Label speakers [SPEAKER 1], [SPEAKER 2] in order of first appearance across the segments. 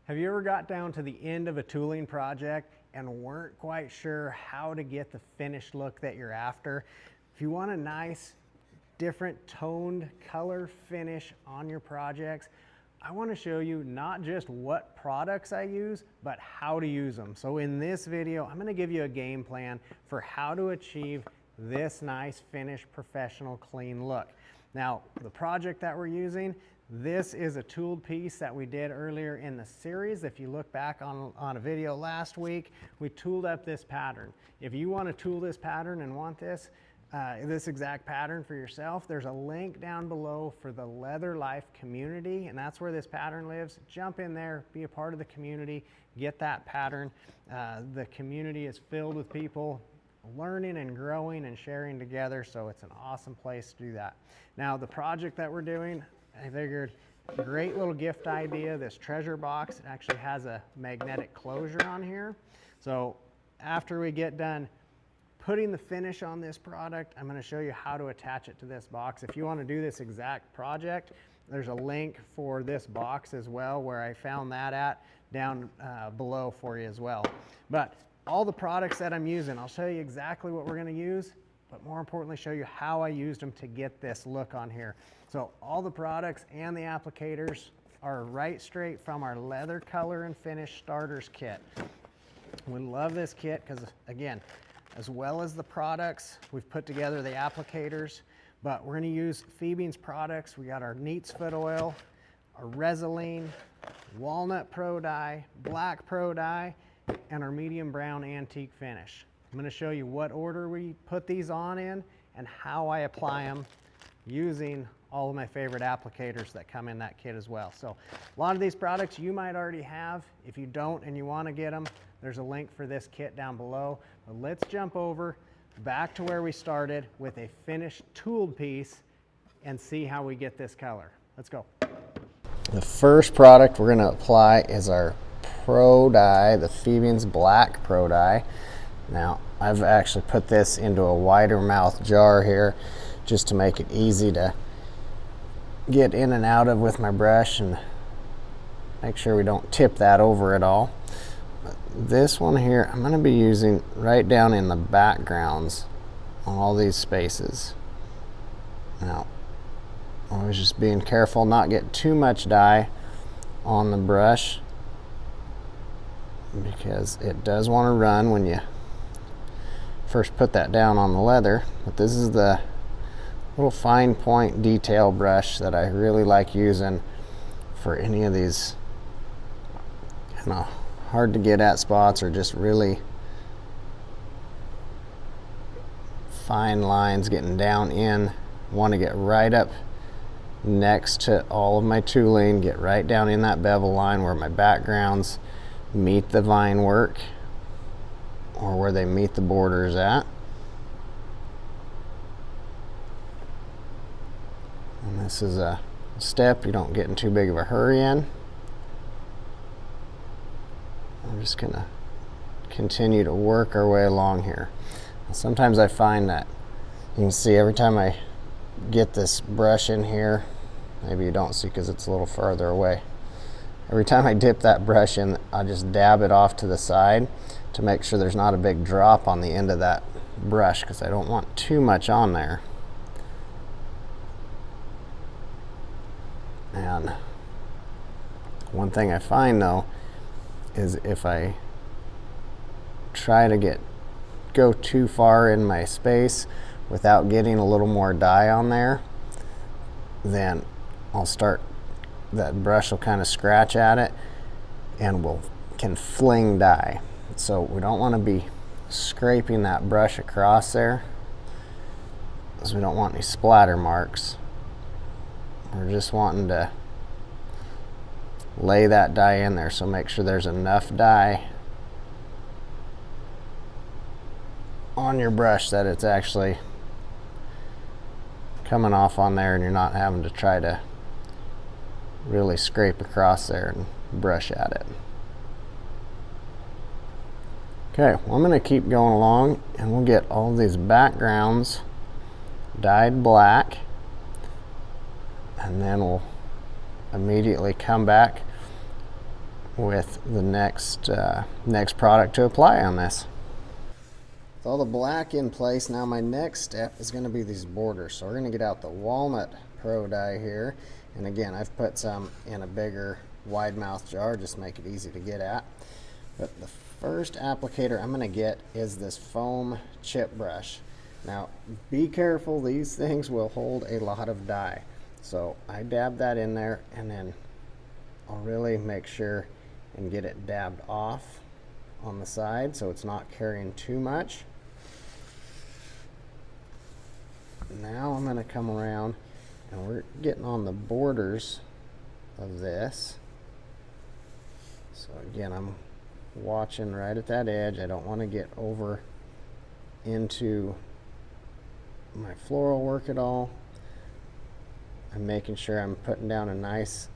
[SPEAKER 1] Have you ever got down to the end of a tooling project and weren't quite sure how to get the finished look that you're after? If you want a nice, different toned color finish on your projects, I want to show you not just what products I use, but how to use them. So in this video, I'm going to give you a game plan for how to achieve this nice, finished, professional, clean look. Now, the project that we're using, this is a tooled piece that we did earlier in the series. If you look back on a video last week, we tooled up this pattern. If you want to tool this pattern and want this exact pattern for yourself, there's a link down below for the Leather Life community, and that's where this pattern lives. Jump in there, be a part of the community, get that pattern. The community is filled with people learning and growing and sharing together, so it's an awesome place to do that. Now, the project that we're doing, I figured, great little gift idea. This treasure box, it actually has a magnetic closure on here. So after we get done putting the finish on this product, I'm going to show you how to attach it to this box. If you want to do this exact project, there's a link for this box as well, where I found that at down below for you as well. But all the products that I'm using, I'll show you exactly what we're going to use, but more importantly, show you how I used them to get this look on here. So all the products and the applicators are right straight from our Leather Color and Finish Starters Kit. We love this kit because, again, as well as the products, we've put together the applicators, but we're going to use Phoebe's products. We got our neatsfoot oil, our resolene, walnut pro dye, black pro dye, and our medium brown antique finish. I'm going to show you what order we put these on in and how I apply them using all of my favorite applicators that come in that kit as well. So a lot of these products you might already have. If you don't and you want to get them, there's a link for this kit down below. But let's jump over back to where we started with a finished tooled piece and see how we get this color. Let's go. The first product we're going to apply is our Pro Dye, the Phoebe's Black Pro Dye. Now, I've actually put this into a wider mouth jar here just to make it easy to get in and out of with my brush and make sure we don't tip that over at all. But this one here, I'm going to be using right down in the backgrounds on all these spaces. Now, always just being careful not get too much dye on the brush, because it does want to run when you first put that down on the leather. But this is the little fine point detail brush that I really like using for any of these kind of hard to get at spots, or just really fine lines getting down in. Want to get right up next to all of my tooling, get right down in that bevel line where my backgrounds meet the vine work, or where they meet the borders at. And this is a step you don't get in too big of a hurry in. We're just gonna continue to work our way along here. Sometimes I find that you can see every time I get this brush in here, maybe you don't see because it's a little farther away. Every time I dip that brush in, I just dab it off to the side to make sure there's not a big drop on the end of that brush, because I don't want too much on there. And one thing I find though is if I try to go too far in my space without getting a little more dye on there, then that brush will kind of scratch at it and can fling dye. So we don't want to be scraping that brush across there, because we don't want any splatter marks. We're just wanting to lay that dye in there, so make sure there's enough dye on your brush that it's actually coming off on there and you're not having to try to really scrape across there and brush at it. Okay, well, I'm going to keep going along and we'll get all these backgrounds dyed black, and then we'll immediately come back with the next product to apply on this. With all the black in place, now my next step is going to be these borders. So we're going to get out the Walnut Pro dye here. And again, I've put some in a bigger wide mouth jar, just to make it easy to get at. But the first applicator I'm going to get is this foam chip brush. Now be careful, these things will hold a lot of dye. So I dab that in there, and then I'll really make sure and get it dabbed off on the side so it's not carrying too much. Now I'm going to come around and we're getting on the borders of this. So again, I'm watching right at that edge. I don't want to get over into my floral work at all. I'm making sure I'm putting down a nice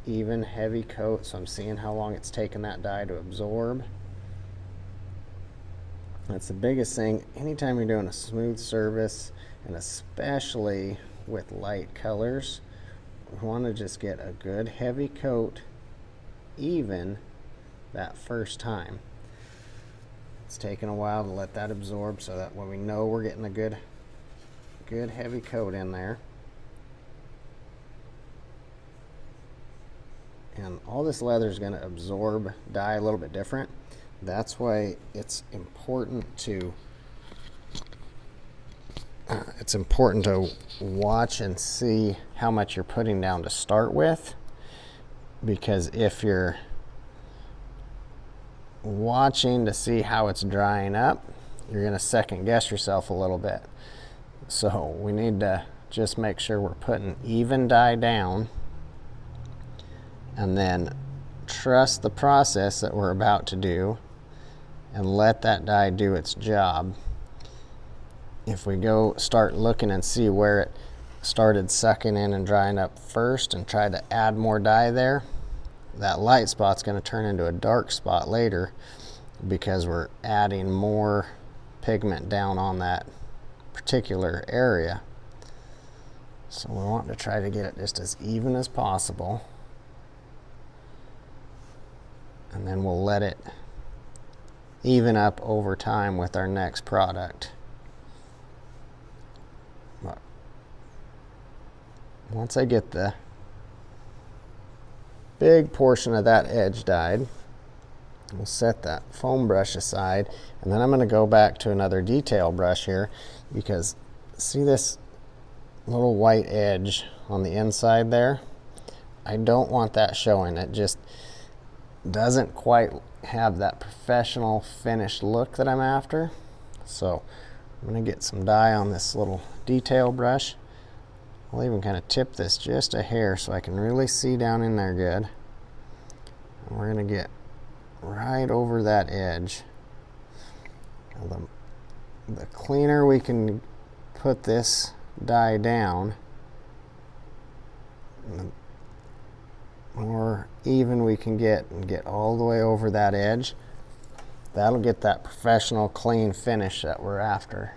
[SPEAKER 1] even heavy coat, so I'm seeing how long it's taken that dye to absorb. That's the biggest thing anytime you're doing a smooth surface, and especially with light colors. We want to just get a good heavy coat even that first time. It's taken a while to let that absorb so that when we know we're getting a good heavy coat in there. And all this leather is going to absorb dye a little bit different. That's why it's important to watch and see how much you're putting down to start with, because if you're watching to see how it's drying up, you're going to second guess yourself a little bit. So we need to just make sure we're putting even dye down, and then trust the process that we're about to do and let that dye do its job. If we go start looking and see where it started sucking in and drying up first and try to add more dye there, that light spot's going to turn into a dark spot later because we're adding more pigment down on that particular area. So we want to try to get it just as even as possible, and then we'll let it even up over time with our next product. But once I get the big portion of that edge dyed, we'll set that foam brush aside, and then I'm going to go back to another detail brush here, because see this little white edge on the inside there? I don't want that showing. It just doesn't quite have that professional finished look that I'm after. So I'm going to get some dye on this little detail brush. I'll even kind of tip this just a hair so I can really see down in there good. And we're going to get right over that edge. The cleaner we can put this dye down, the more even we can get and get all the way over that edge. That'll get that professional clean finish that we're after.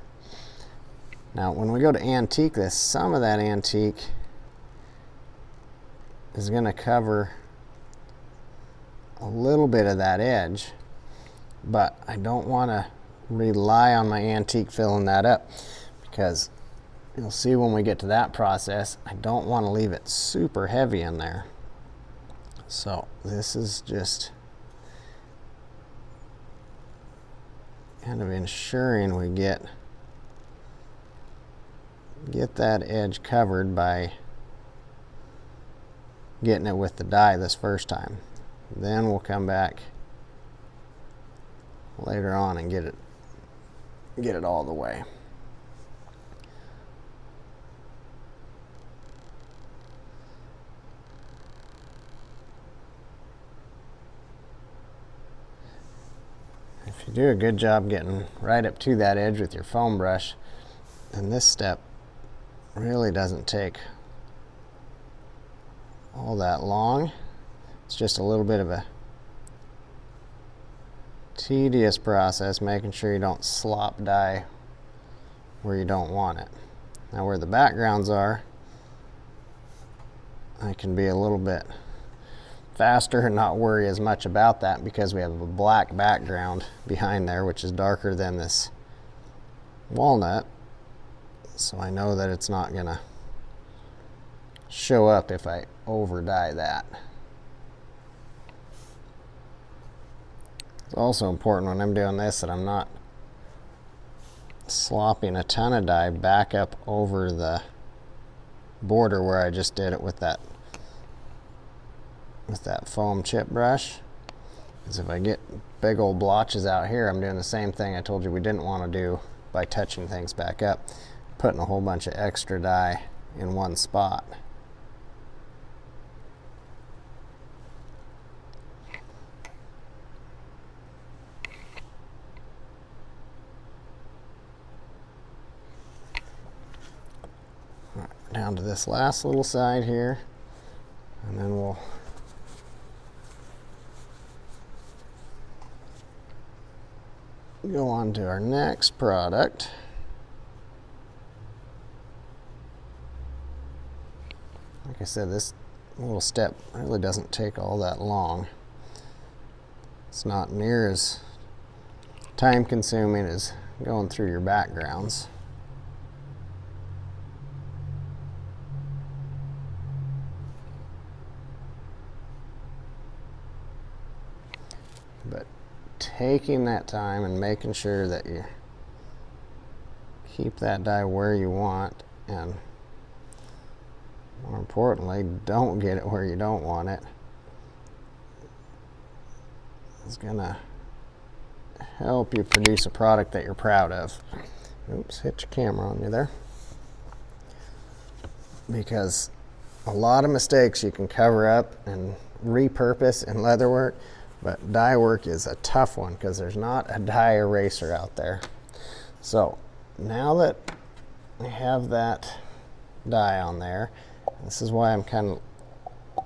[SPEAKER 1] Now when we go to antique this, some of that antique is going to cover a little bit of that edge, but I don't want to rely on my antique filling that up, because you'll see when we get to that process, I don't want to leave it super heavy in there. So this is just kind of ensuring we get that edge covered by getting it with the dye this first time. Then we'll come back later on and get it all the way. If you do a good job getting right up to that edge with your foam brush, then this step really doesn't take all that long. It's just a little bit of a tedious process, making sure you don't slop dye where you don't want it. Now where the backgrounds are, I can be a little bit faster and not worry as much about that because we have a black background behind there, which is darker than this walnut. So I know that it's not gonna show up if I over dye that. It's also important when I'm doing this that I'm not slopping a ton of dye back up over the border where I just did it with that foam chip brush. Because if I get big old blotches out here, I'm doing the same thing I told you we didn't want to do by touching things back up, putting a whole bunch of extra dye in one spot. Down to this last little side here, and then we'll go on to our next product. Like I said, this little step really doesn't take all that long. It's not near as time consuming as going through your backgrounds. But taking that time and making sure that you keep that dye where you want, and more importantly, don't get it where you don't want it, is gonna help you produce a product that you're proud of. Oops, hit your camera on me there. Because a lot of mistakes you can cover up and repurpose in leather work, but dye work is a tough one because there's not a dye eraser out there. So now that we have that dye on there, this is why I'm kind of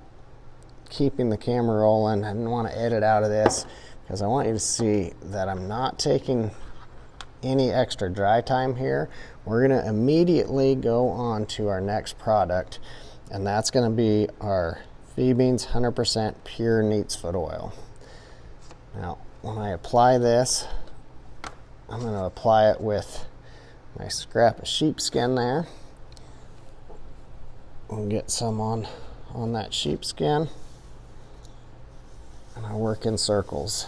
[SPEAKER 1] keeping the camera rolling. I didn't want to edit out of this because I want you to see that I'm not taking any extra dry time here. We're going to immediately go on to our next product, and that's going to be our Phoebe's 100% pure neatsfoot oil. Now, when I apply this, I'm going to apply it with my scrap of sheepskin there. We'll get some on that sheepskin, and I work in circles.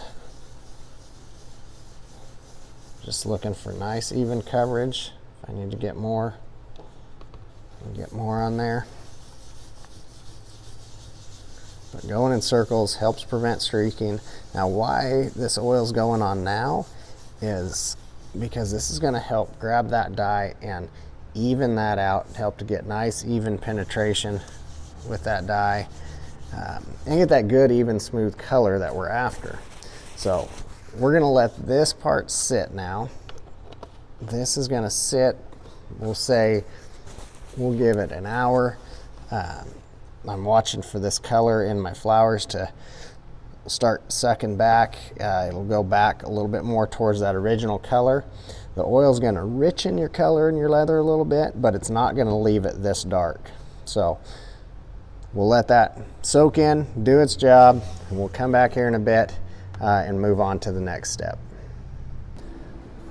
[SPEAKER 1] Just looking for nice even coverage. If I need to get more, I'll get more on there. But going in circles helps prevent streaking. Now, why this oil's going on now is because this is going to help grab that dye and even that out, help to get nice even penetration with that dye, and get that good even smooth color that we're after. So we're going to let this part sit now. This is going to sit, we'll give it an hour. I'm watching for this color in my flowers to start sucking back. It'll go back a little bit more towards that original color. The oil's going to richen your color in your leather a little bit, but it's not going to leave it this dark. So we'll let that soak in, do its job, and we'll come back here in a bit and move on to the next step.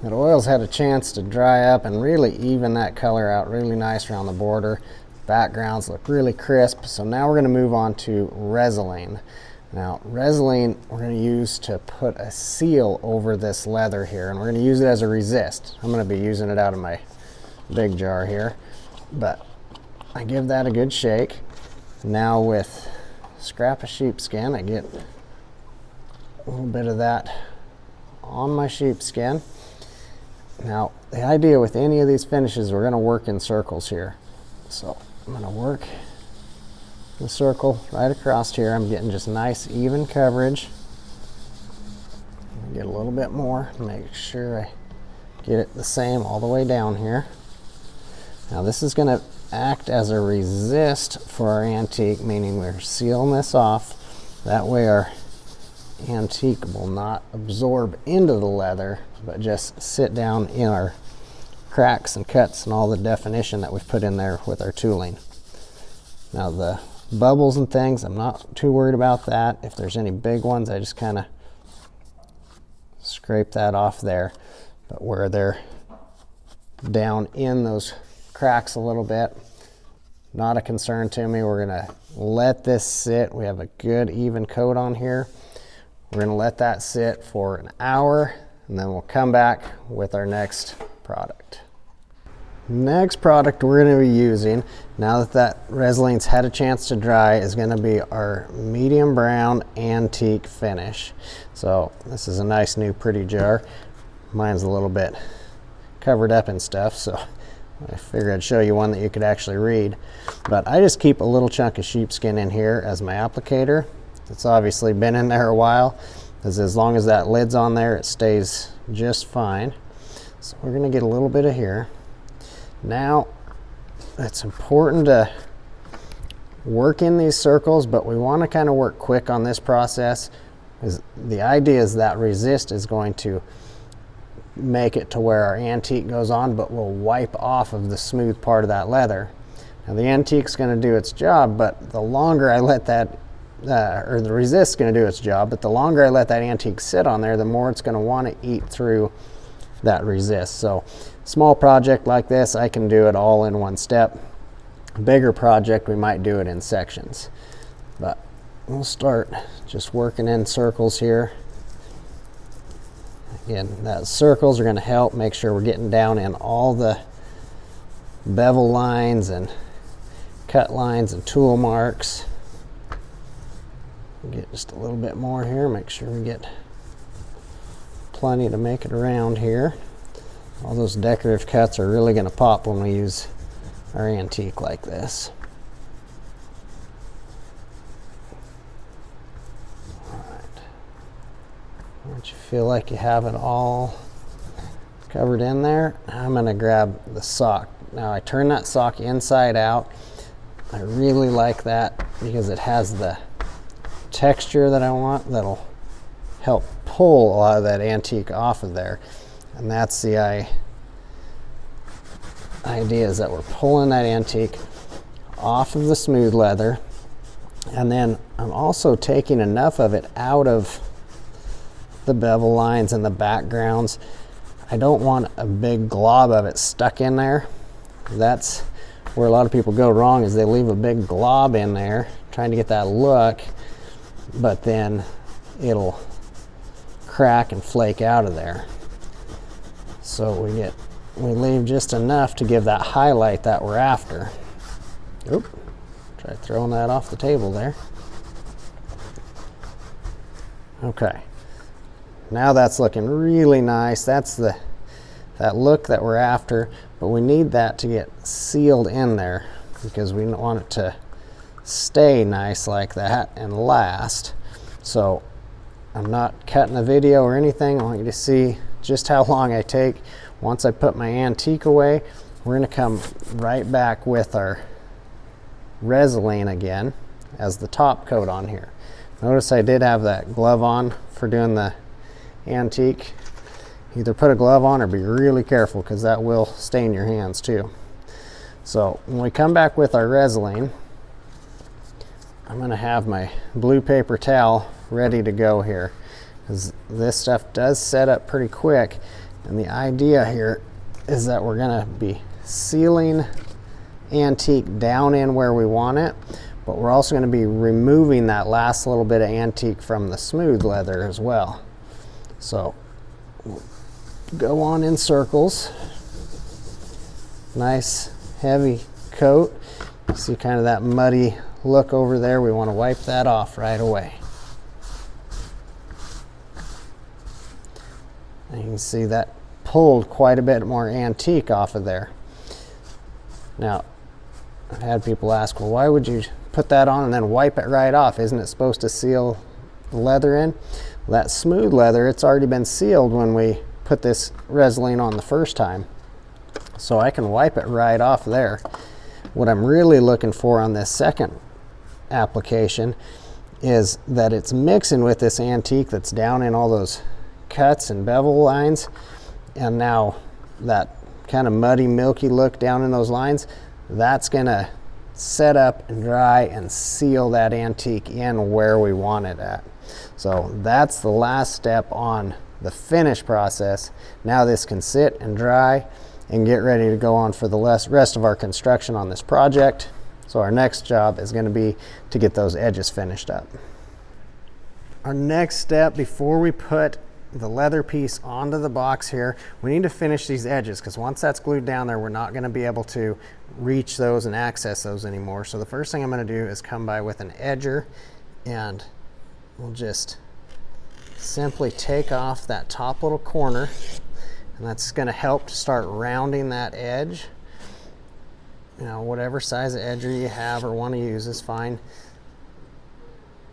[SPEAKER 1] That oil's had a chance to dry up and really even that color out really nice around the border. Backgrounds look really crisp. So now we're going to move on to resolene. Now, resolene we're going to use to put a seal over this leather here, and we're going to use it as a resist. I'm going to be using it out of my big jar here, but I give that a good shake. Now with scrap of sheepskin, I get a little bit of that on my sheepskin. Now, the idea with any of these finishes, we're going to work in circles here. So I'm going to work the circle right across here. I'm getting just nice even coverage. Get a little bit more, make sure I get it the same all the way down here. Now this is going to act as a resist for our antique, meaning we're sealing this off. That way our antique will not absorb into the leather, but just sit down in our cracks and cuts and all the definition that we've put in there with our tooling. Now the bubbles and things, I'm not too worried about that. If there's any big ones, I just kind of scrape that off there. But where they're down in those cracks a little bit, not a concern to me. We're gonna let this sit. We have a good even coat on here. We're gonna let that sit for an hour, and then we'll come back with our next product. Next product we're gonna be using, now that that resolene's had a chance to dry, is gonna be our medium brown antique finish. So this is a nice new pretty jar. Mine's a little bit covered up and stuff, so I figured I'd show you one that you could actually read. But I just keep a little chunk of sheepskin in here as my applicator. It's obviously been in there a while, because as long as that lid's on there, it stays just fine. So we're gonna get a little bit of here. Now, it's important to work in these circles, but we want to kind of work quick on this process, because the idea is that resist is going to make it to where our antique goes on, but we'll wipe off of the smooth part of that leather. Now the antique's going to do its job, but the longer I let that, or the resist's going to do its job, but the longer I let that antique sit on there, the more it's going to want to eat through that resist. So small project like this, I can do it all in one step. A bigger project, we might do it in sections. But we'll start just working in circles here. Again, that circles are going to help make sure we're getting down in all the bevel lines and cut lines and tool marks. Get just a little bit more here, make sure we get plenty to make it around here. All those decorative cuts are really going to pop when we use our antique like this. Once you feel like you have it all covered in there, I'm going to grab the sock. Now I turn that sock inside out. I really like that because it has the texture that I want that'll help pull a lot of that antique off of there. And that's the idea, is that we're pulling that antique off of the smooth leather, and then I'm also taking enough of it out of the bevel lines and the backgrounds. I don't want a big glob of it stuck in there. That's where a lot of people go wrong, is they leave a big glob in there trying to get that look, but then it'll crack and flake out of there. So we leave just enough to give that highlight that we're after. Oop, try throwing that off the table there. Okay, now that's looking really nice. That's that look that we're after, but we need that to get sealed in there because we want it to stay nice like that and last. So I'm not cutting a video or anything. I want you to see just how long I take. Once I put my antique away, we're going to come right back with our resolene again as the top coat on here. Notice I did have that glove on for doing the antique. Either put a glove on or be really careful, because that will stain your hands too. So when we come back with our resolene, I'm going to have my blue paper towel ready to go here, because this stuff does set up pretty quick. And the idea here is that we're going to be sealing antique down in where we want it, but we're also going to be removing that last little bit of antique from the smooth leather as well. So we'll go on in circles. Nice heavy coat. See kind of that muddy look over there. We want to wipe that off right away. And you can see that pulled quite a bit more antique off of there. Now, I've had people ask, well, why would you put that on and then wipe it right off? Isn't it supposed to seal the leather in? Well, that smooth leather, it's already been sealed when we put this resolene on the first time. So I can wipe it right off there. What I'm really looking for on this second application is that it's mixing with this antique that's down in all those cuts and bevel lines, and now that kind of muddy, milky look down in those lines, that's gonna set up and dry and seal that antique in where we want it at. So that's the last step on the finish process. Now this can sit and dry and get ready to go on for the rest of our construction on this project. So our next job is going to be to get those edges finished up. Our next step before we put the leather piece onto the box here, we need to finish these edges, because once that's glued down there, we're not going to be able to reach those and access those anymore. So the first thing I'm going to do is come by with an edger, and we'll just simply take off that top little corner, and that's going to help to start rounding that edge. You know, whatever size of edger you have or want to use is fine.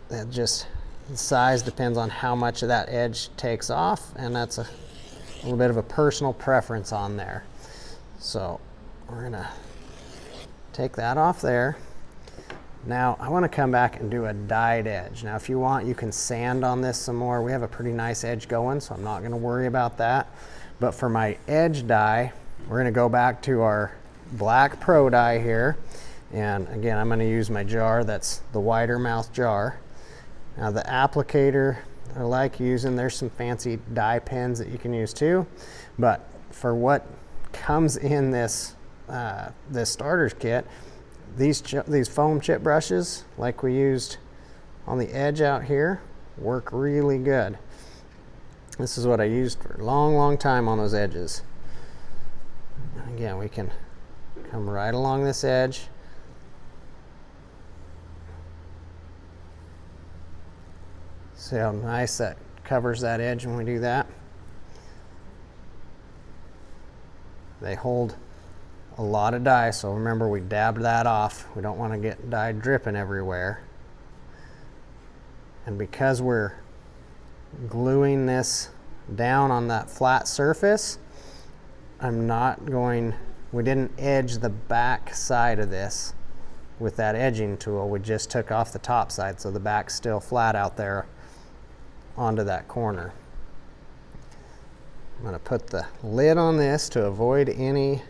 [SPEAKER 1] That just, the size depends on how much of that edge takes off, and that's a little bit of a personal preference on there. So we're gonna take that off there. Now I want to come back and do a dyed edge. Now if you want, you can sand on this some more. We have a pretty nice edge going, so I'm not going to worry about that. But for my edge dye, we're going to go back to our black Pro dye here. And again, I'm going to use my jar that's the wider mouth jar. Now the applicator I like using, there's some fancy dye pens that you can use too. But for what comes in this, this starter kit, these foam chip brushes, like we used on the edge out here, work really good. This is what I used for a long, long time on those edges. And again, we can come right along this edge. See how nice that covers that edge when we do that? They hold a lot of dye, so remember we dabbed that off. We don't want to get dye dripping everywhere. And because we're gluing this down on that flat surface, we didn't edge the back side of this with that edging tool. We just took off the top side, so the back's still flat out there onto that corner. I'm going to put the lid on this to avoid any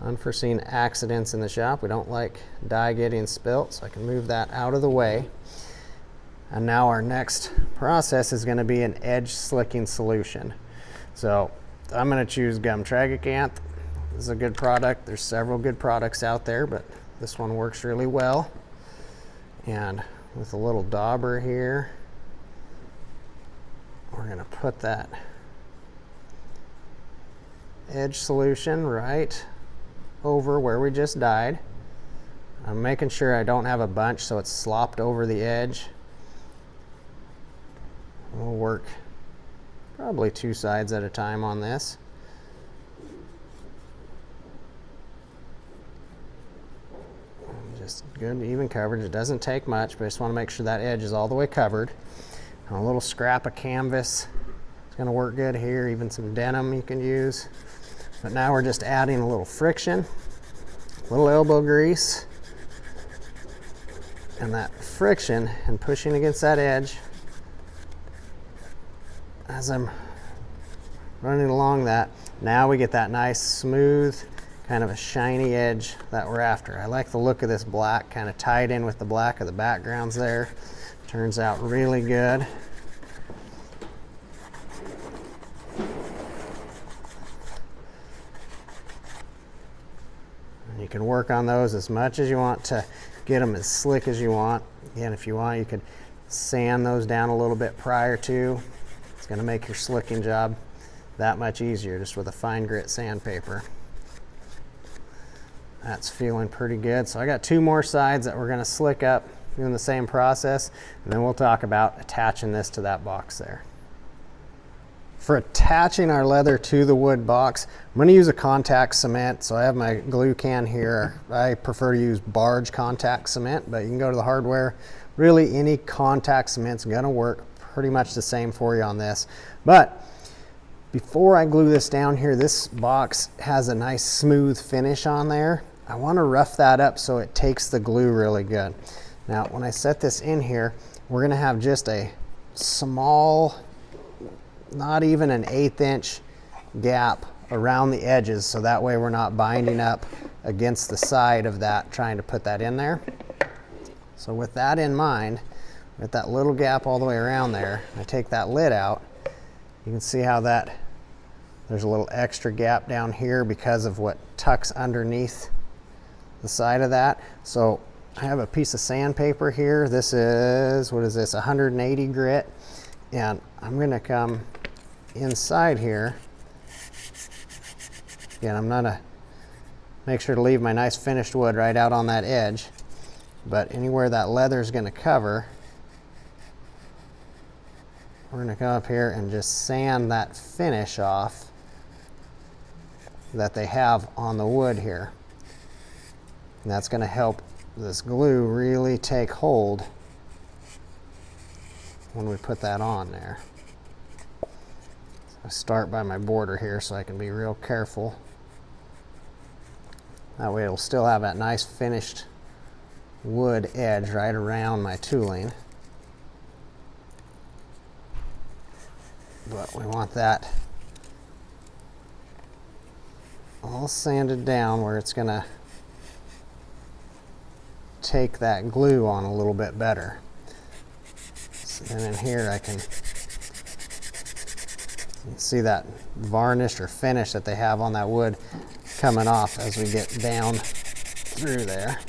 [SPEAKER 1] unforeseen accidents in the shop. We don't like dye getting spilt, so I can move that out of the way. And now our next process is going to be an edge slicking solution. So I'm going to choose gum tragacanth. This is a good product. There's several good products out there, but this one works really well. And with a little dauber here, we're going to put that edge solution right over where we just dyed. I'm making sure I don't have a bunch so it's slopped over the edge. We'll work probably 2 sides at a time on this. Just good even coverage. It doesn't take much, but I just want to make sure that edge is all the way covered. And a little scrap of canvas is going to work good here, even some denim you can use. But now we're just adding a little friction, a little elbow grease, and that friction and pushing against that edge as I'm running along that. Now we get that nice smooth, kind of a shiny edge that we're after. I like the look of this black, kind of tied in with the black of the backgrounds there. Turns out really good. You can work on those as much as you want to get them as slick as you want. Again, if you want, you could sand those down a little bit prior to. It's going to make your slicking job that much easier just with a fine grit sandpaper. That's feeling pretty good. So I got 2 more sides that we're going to slick up doing the same process, and then we'll talk about attaching this to that box there. For attaching our leather to the wood box, I'm going to use a contact cement. So I have my glue can here. I prefer to use barge contact cement, but you can go to the hardware. Really, any contact cement's going to work pretty much the same for you on this. But before I glue this down here, this box has a nice smooth finish on there. I want to rough that up so it takes the glue really good. Now, when I set this in here, we're going to have just a small, not even an 1/8 inch gap around the edges, so that way we're not binding up against the side of that trying to put that in there. So with that in mind, with that little gap all the way around there, I take that lid out. You can see how that there's a little extra gap down here because of what tucks underneath the side of that. So I have a piece of sandpaper here. This is, what is this, 180 grit. And I'm gonna come inside here. Again, I'm gonna make sure to leave my nice finished wood right out on that edge. But anywhere that leather is gonna cover, we're gonna come up here and just sand that finish off that they have on the wood here. And that's gonna help this glue really take hold when we put that on there. So I start by my border here so I can be real careful. That way it'll still have that nice finished wood edge right around my tooling. But we want that all sanded down where it's gonna take that glue on a little bit better. And in here I can see that varnish or finish that they have on that wood coming off as we get down through there.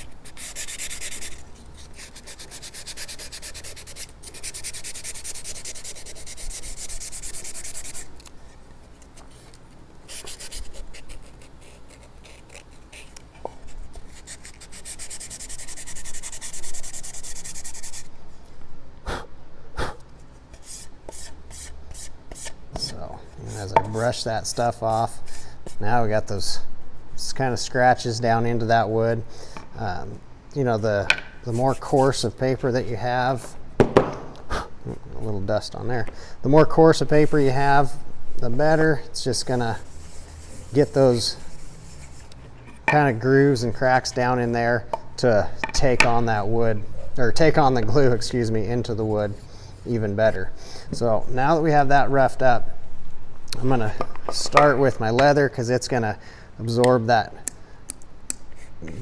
[SPEAKER 1] As I brush that stuff off, now we got those kind of scratches down into that wood. You know, the more coarse of paper that you have, a little dust on there. The more coarse of paper you have, the better. It's just gonna get those kind of grooves and cracks down in there to take on that wood, or take on the glue, excuse me, into the wood even better. So now that we have that roughed up, I'm gonna start with my leather because it's gonna absorb that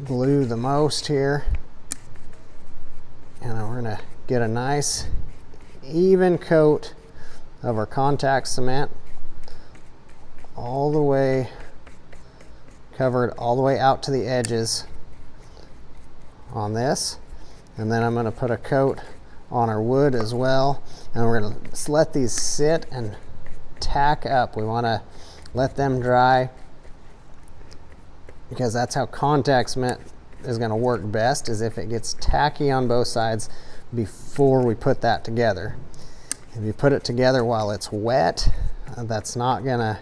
[SPEAKER 1] glue the most here. And we're gonna get a nice even coat of our contact cement all the way covered all the way out to the edges on this. And then I'm gonna put a coat on our wood as well. And we're gonna let these sit and tack up. We want to let them dry because that's how contact cement is going to work best, is if it gets tacky on both sides before we put that together. If you put it together while it's wet, that's not going to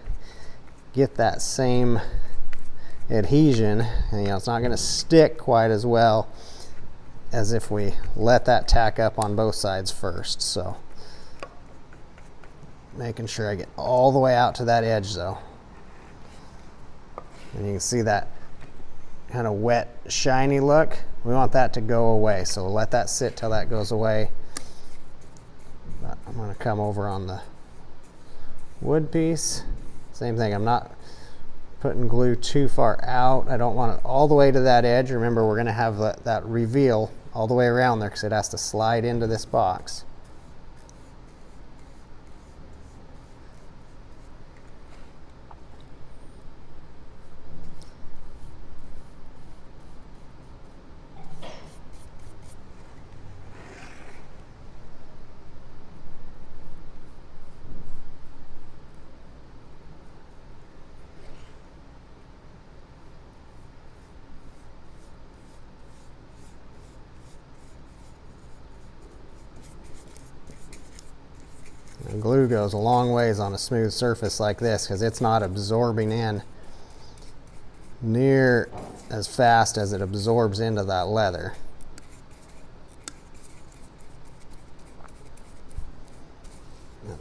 [SPEAKER 1] get that same adhesion, and you know, it's not going to stick quite as well as if we let that tack up on both sides first. So making sure I get all the way out to that edge though. And you can see that kind of wet, shiny look. We want that to go away. So we'll let that sit till that goes away. But I'm gonna come over on the wood piece. Same thing, I'm not putting glue too far out. I don't want it all the way to that edge. Remember, we're gonna have that reveal all the way around there because it has to slide into this box. And glue goes a long ways on a smooth surface like this because it's not absorbing in near as fast as it absorbs into that leather.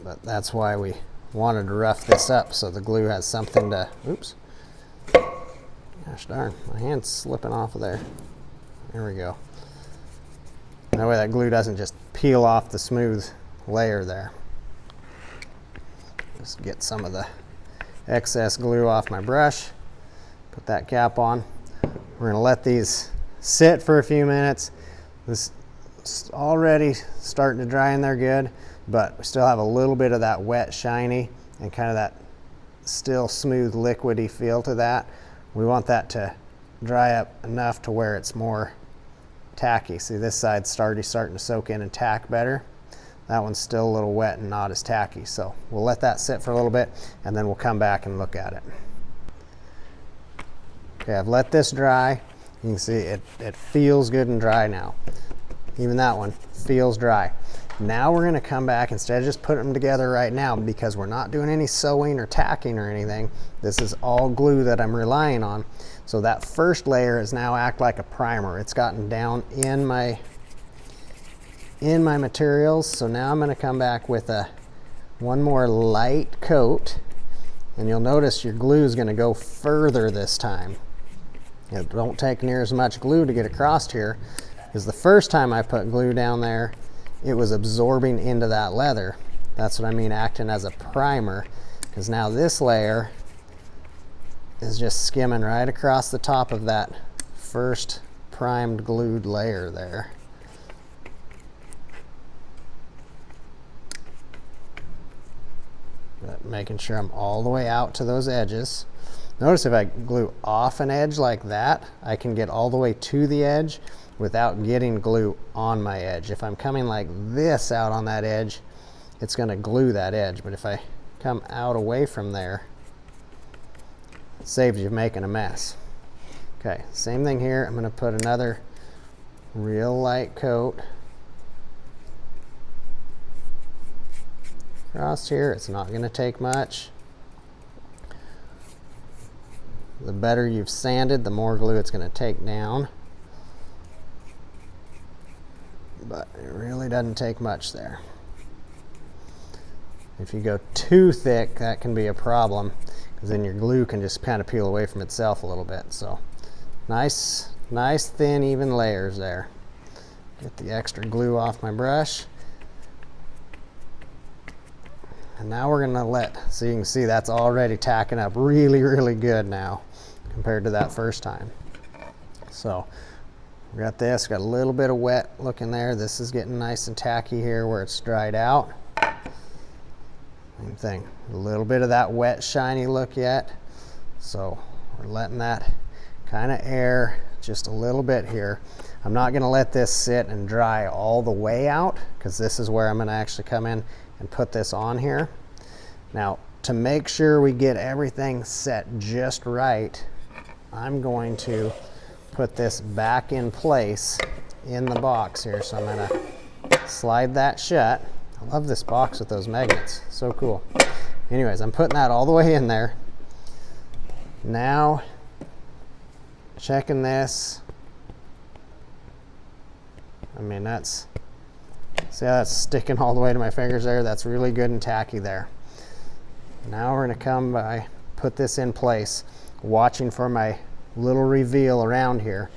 [SPEAKER 1] But that's why we wanted to rough this up, so the glue has something to, oops, gosh darn, my hand's slipping off of there. There we go. That way that glue doesn't just peel off the smooth layer there. Just get some of the excess glue off my brush. Put that cap on. We're gonna let these sit for a few minutes. This is already starting to dry in there good, but we still have a little bit of that wet, shiny, and kind of that still smooth, liquidy feel to that. We want that to dry up enough to where it's more tacky. See, this side's starting to soak in and tack better. That one's still a little wet and not as tacky. So we'll let that sit for a little bit and then we'll come back and look at it. Okay, I've let this dry. You can see it feels good and dry now. Even that one feels dry. Now we're gonna come back, instead of just putting them together right now, because we're not doing any sewing or tacking or anything, this is all glue that I'm relying on. So that first layer is now act like a primer. It's gotten down in my materials. So now I'm gonna come back with one more light coat, and you'll notice your glue is gonna go further this time. It don't take near as much glue to get across here, because the first time I put glue down there, it was absorbing into that leather. That's what I mean acting as a primer, because now this layer is just skimming right across the top of that first primed glued layer there. But making sure I'm all the way out to those edges. Notice if I glue off an edge like that, I can get all the way to the edge without getting glue on my edge. If I'm coming like this out on that edge, it's gonna glue that edge. But if I come out away from there, it saves you making a mess. Okay, same thing here. I'm gonna put another real light coat across here. It's not gonna take much. The better you've sanded, the more glue it's gonna take down. But it really doesn't take much there. If you go too thick, that can be a problem, because then your glue can just kind of peel away from itself a little bit. So nice thin even layers there. Get the extra glue off my brush. And now we're gonna so you can see that's already tacking up really, really good now compared to that first time. So we got this, got a little bit of wet look in there. This is getting nice and tacky here where it's dried out. Same thing, a little bit of that wet, shiny look yet. So we're letting that kind of air just a little bit here. I'm not gonna let this sit and dry all the way out, because this is where I'm gonna actually come in and put this on here. Now, to make sure we get everything set just right, I'm going to put this back in place in the box here. So I'm gonna slide that shut. I love this box with those magnets, so cool. Anyways, I'm putting that all the way in there. Now, checking this. I mean, see how that's sticking all the way to my fingers there? That's really good and tacky there. Now we're gonna come by, put this in place, watching for my little reveal around here.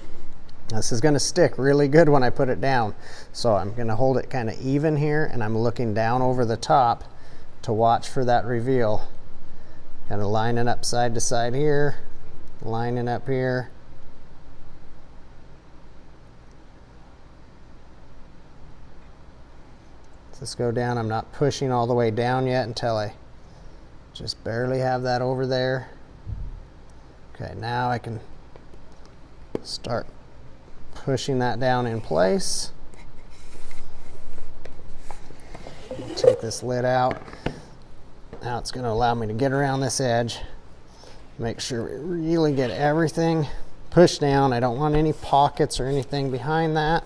[SPEAKER 1] This is gonna stick really good when I put it down. So I'm gonna hold it kind of even here, and I'm looking down over the top to watch for that reveal. Kind of lining up side to side here, lining up here. Let's go down. I'm not pushing all the way down yet until I just barely have that over there. Okay, now I can start pushing that down in place. Take this lid out. Now it's going to allow me to get around this edge. Make sure we really get everything pushed down. I don't want any pockets or anything behind that.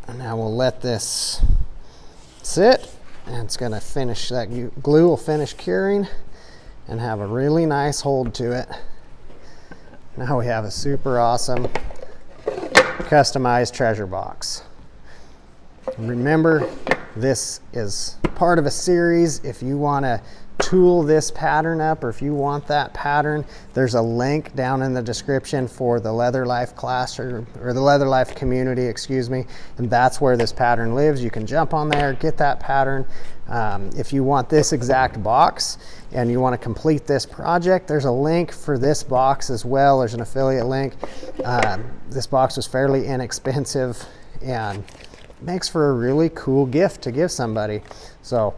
[SPEAKER 1] And now we'll let this sit, and it's going to finish, that glue will finish curing and have a really nice hold to it. Now we have a super awesome customized treasure box. Remember, this is part of a series, if you want to tool this pattern up, or if you want that pattern, there's a link down in the description for the Leather Life class, or the Leather Life community, excuse me, and that's where this pattern lives. You can jump on there, get that pattern. If you want this exact box and you want to complete this project, there's a link for this box as well. There's an affiliate link. This box was fairly inexpensive and makes for a really cool gift to give somebody. So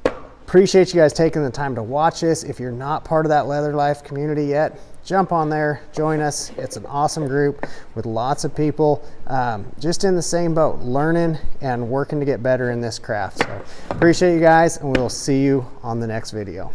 [SPEAKER 1] appreciate you guys taking the time to watch this. If you're not part of that Leather Life community yet, jump on there, join us. It's an awesome group with lots of people just in the same boat, learning and working to get better in this craft. So appreciate you guys, and we'll see you on the next video.